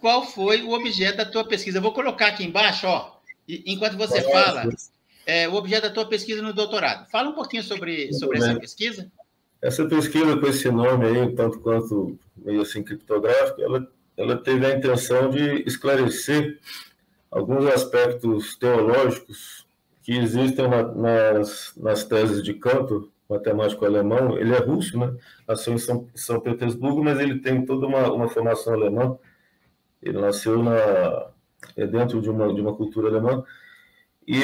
qual foi o objeto da tua pesquisa. Eu vou colocar aqui embaixo, ó, enquanto você fala, o objeto da tua pesquisa no doutorado. Fala um pouquinho sobre essa pesquisa. Essa pesquisa com esse nome aí, tanto quanto meio assim criptográfico, ela teve a intenção de esclarecer alguns aspectos teológicos que existem nas teses de Cantor, matemático alemão. Ele é russo, né? Nasceu em São Petersburgo, mas ele tem toda uma formação alemã. Ele nasceu dentro de uma cultura alemã. E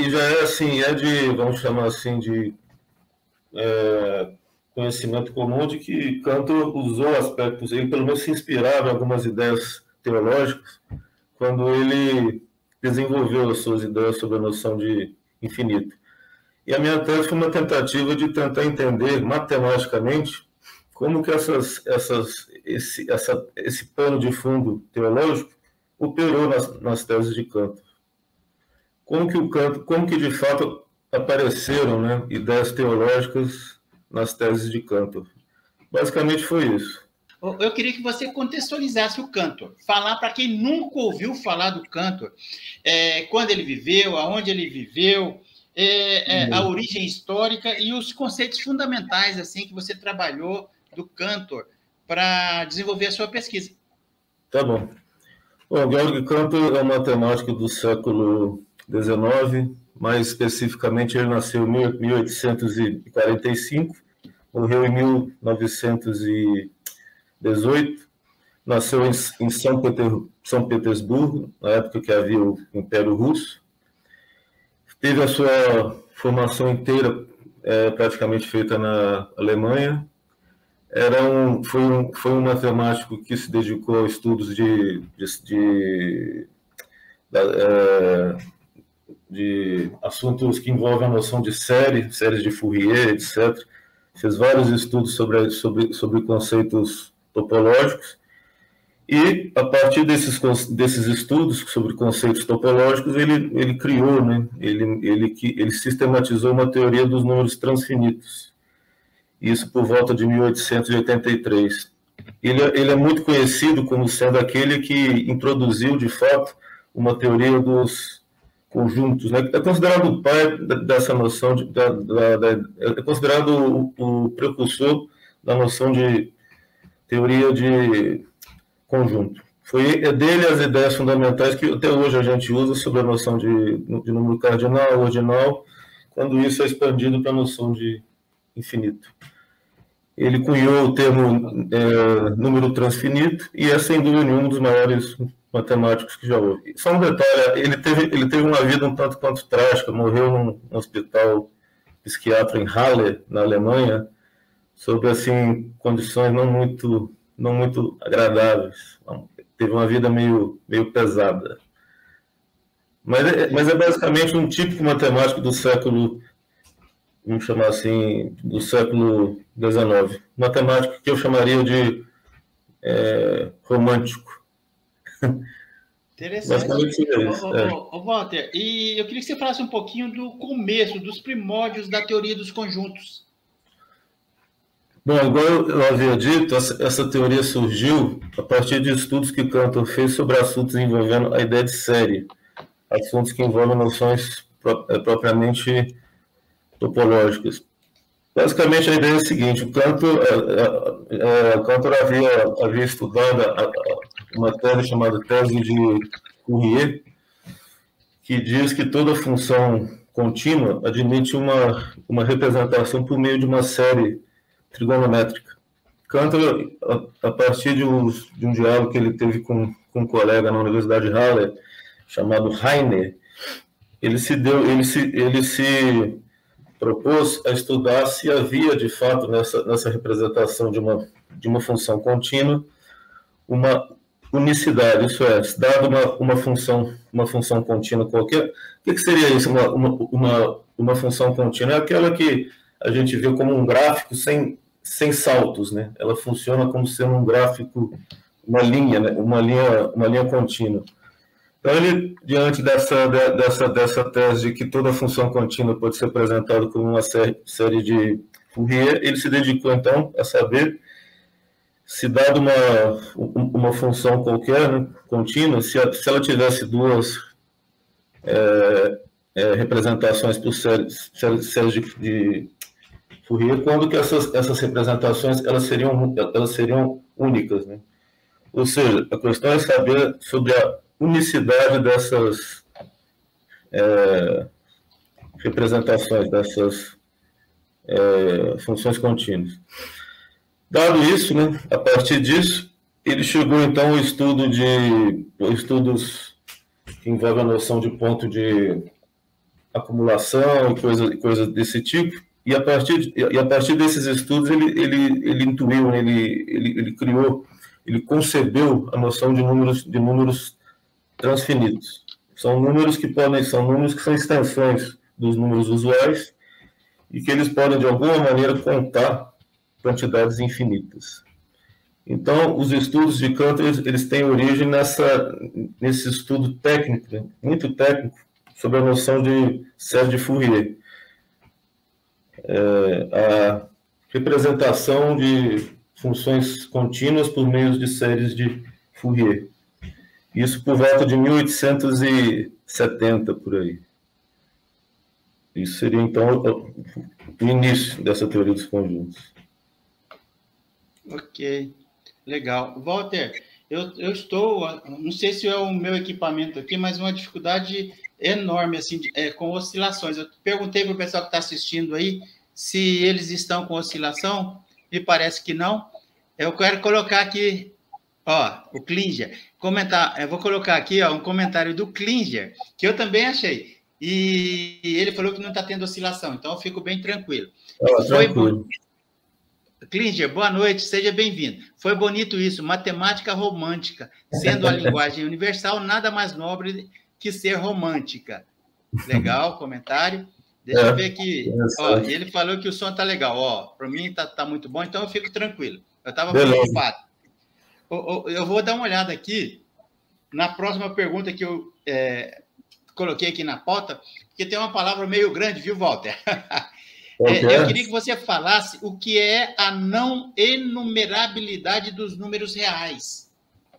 já é assim, vamos chamar assim, de conhecimento comum de que Cantor usou aspectos, ele pelo menos se inspirava em algumas ideias teológicas quando ele desenvolveu as suas ideias sobre a noção de infinito. E a minha tese foi uma tentativa de tentar entender matematicamente como que esse pano de fundo teológico operou nas teses de Cantor. Como que de fato apareceram, né, ideias teológicas nas teses de Cantor. Basicamente foi isso. Eu queria que você contextualizasse o Cantor, falar para quem nunca ouviu falar do Cantor, quando ele viveu, aonde ele viveu, a origem histórica e os conceitos fundamentais assim que você trabalhou do Cantor para desenvolver a sua pesquisa. Tá bom. Bom, Georg Cantor é um matemático do século XIX, mais especificamente ele nasceu em 1845, morreu em 1918, nasceu em São Petersburgo, na época que havia o Império Russo. Teve a sua formação inteira praticamente feita na Alemanha. Foi um matemático que se dedicou a estudos de assuntos que envolvem a noção de séries de Fourier, etc. Fez vários estudos sobre conceitos topológicos. E, a partir desses estudos sobre conceitos topológicos, ele criou, né? Ele sistematizou uma teoria dos números transfinitos. Isso por volta de 1883. Ele é muito conhecido como sendo aquele que introduziu, de fato, uma teoria dos conjuntos, né? É considerado o pai dessa noção, é considerado o precursor da noção de teoria de conjunto. É dele as ideias fundamentais que até hoje a gente usa sobre a noção de número cardinal, ordinal, quando isso é expandido para a noção de infinito. Ele cunhou o termo número transfinito e é, sem dúvida nenhuma, um dos maiores matemáticos que já houve. Só um detalhe, ele teve uma vida um tanto quanto trágica, morreu num hospital psiquiátrico em Halle, na Alemanha, sob assim, condições não muito agradáveis. Teve uma vida meio pesada. Mas é basicamente um típico matemático do século, vamos chamar assim, do século XIX. Matemático que eu chamaria de romântico. Interessante. Walter, e eu queria que você falasse um pouquinho do começo, dos primórdios da teoria dos conjuntos. Bom, igual eu havia dito, essa teoria surgiu a partir de estudos que Cantor fez sobre assuntos envolvendo a ideia de série, assuntos que envolvem noções propriamente topológicas. Basicamente, a ideia é a seguinte: o Cantor havia estudado uma tese chamada tese de Fourier, que diz que toda função contínua admite uma representação por meio de uma série trigonométrica. Cantor, a partir de um diálogo que ele teve com um colega na Universidade de Halle, chamado Heine, ele se propôs a estudar se havia, de fato, nessa representação de uma função contínua, uma unicidade, isso é, dado uma função contínua qualquer. O que seria isso, uma função contínua? É aquela que a gente vê como um gráfico sem saltos, né? Ela funciona como sendo um gráfico, uma linha, né? uma linha contínua. Então, ele, diante dessa tese de que toda função contínua pode ser apresentada como uma série de Fourier, ele se dedicou, então, a saber se dado uma função qualquer, né, contínua, se ela tivesse duas representações por séries de Fourier, quando que essas representações elas seriam únicas, né? Ou seja, a questão é saber sobre a unicidade dessas representações, dessas funções contínuas. Dado isso, né, a partir disso, ele chegou então ao estudos que envolvem a noção de ponto de acumulação e coisas desse tipo. E a partir desses estudos ele intuiu, ele criou, ele concebeu a noção de números transfinitos. São números que são extensões dos números usuais e que eles podem de alguma maneira contar quantidades infinitas. Então, os estudos de Cantor eles têm origem nesse estudo técnico, né, muito técnico, sobre a noção de série de Fourier. A representação de funções contínuas por meio de séries de Fourier. Isso por volta de 1870, por aí. Isso seria, então, o início dessa teoria dos conjuntos. Ok, legal. Walter, eu estou, não sei se é o meu equipamento aqui, mas uma dificuldade enorme, assim, com oscilações. Eu perguntei para o pessoal que está assistindo aí se eles estão com oscilação, me parece que não. Eu quero colocar aqui, ó, o Klinger, eu vou colocar aqui, ó, um comentário do Klinger, que eu também achei, e ele falou que não está tendo oscilação, então eu fico bem tranquilo. Tranquilo. Klinger, boa noite, seja bem-vindo. Foi bonito isso, matemática romântica, sendo a linguagem universal, nada mais nobre que ser romântica. Legal, comentário. Deixa eu ver aqui. Ó, ele falou que o som tá legal. Ó, para mim tá muito bom, então eu fico tranquilo. Eu estava preocupado. Eu vou dar uma olhada aqui na próxima pergunta que eu coloquei aqui na pauta, porque tem uma palavra meio grande, viu, Walter? Eu queria que você falasse o que é a não enumerabilidade dos números reais.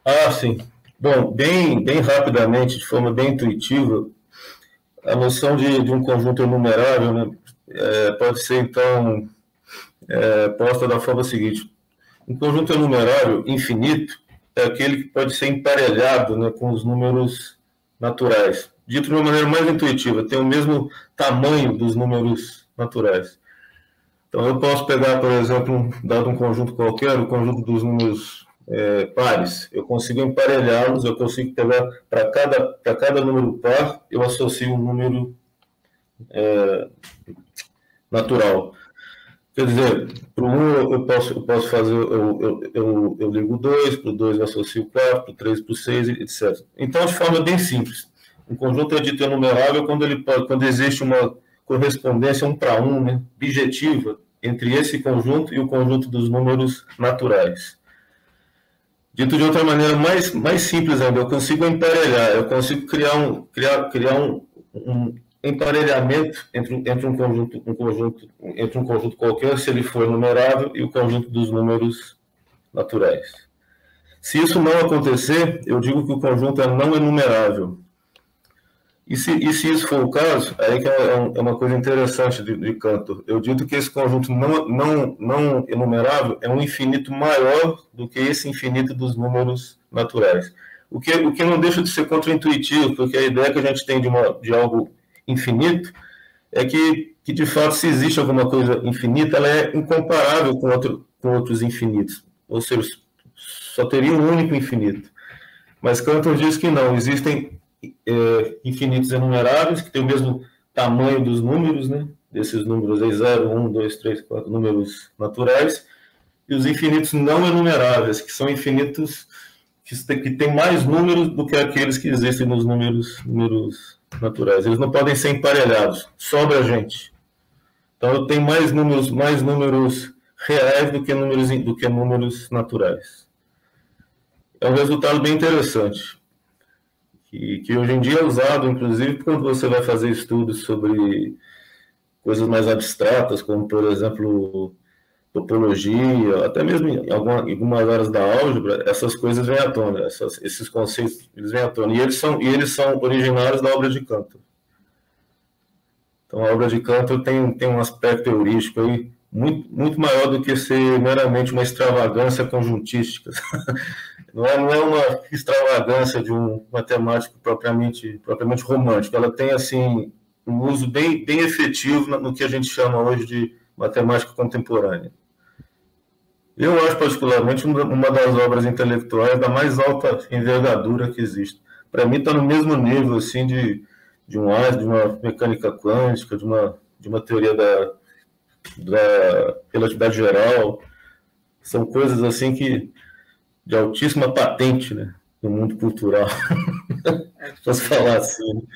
Ah, sim. Bom, bem rapidamente, de forma bem intuitiva, a noção de um conjunto enumerável, né, pode ser, então, posta da forma seguinte. Um conjunto enumerável infinito é aquele que pode ser emparelhado, né, com os números naturais. Dito de uma maneira mais intuitiva, tem o mesmo tamanho dos números naturais. Então, eu posso pegar, por exemplo, dado um conjunto qualquer, o conjunto dos números pares. Eu consigo emparelhá-los, eu consigo pegar para cada número par, eu associo um número natural. Quer dizer, para o 1 eu posso fazer, eu ligo 2, para o 2 eu associo 4, para o 3 para o 6, etc. Então, de forma bem simples, um conjunto é dito enumerável quando existe uma correspondência 1 para 1, né, bijetiva, entre esse conjunto e o conjunto dos números naturais. Dito de outra maneira, mais simples ainda, eu consigo emparelhar, eu consigo criar um emparelhamento entre um conjunto qualquer, se ele for numerável, e o conjunto dos números naturais. Se isso não acontecer, eu digo que o conjunto é não enumerável. E se isso for o caso, aí que é uma coisa interessante de Cantor. Eu digo que esse conjunto não enumerável é um infinito maior do que esse infinito dos números naturais. O que não deixa de ser contraintuitivo, porque a ideia que a gente tem de algo infinito é que de fato, se existe alguma coisa infinita, ela é incomparável com outros infinitos. Ou seja, só teria um único infinito. Mas Cantor diz que não, existem infinitos enumeráveis, que têm o mesmo tamanho dos números, né? Desses números aí, 0, 1, 2, 3, 4, números naturais, e os infinitos não enumeráveis, que são infinitos que têm mais números do que aqueles que existem nos números naturais. Eles não podem ser emparelhados, sobra a gente. Então, eu tenho mais números reais do que números naturais. É um resultado bem interessante. Que hoje em dia é usado, inclusive, quando você vai fazer estudos sobre coisas mais abstratas, como, por exemplo, topologia, até mesmo em algumas áreas da álgebra, essas coisas vêm à tona, esses conceitos eles vêm à tona, e eles são originários da obra de Cantor. Então, a obra de Cantor tem um aspecto heurístico aí muito maior do que ser meramente uma extravagância conjuntística. Não é uma extravagância de um matemático propriamente romântico. Ela tem assim um uso bem efetivo no que a gente chama hoje de matemática contemporânea. Eu acho particularmente uma das obras intelectuais da mais alta envergadura que existe. Para mim está no mesmo nível assim de uma mecânica quântica, de uma teoria da relatividade geral. São coisas assim que de altíssima patente, né, no mundo cultural. Posso falar assim.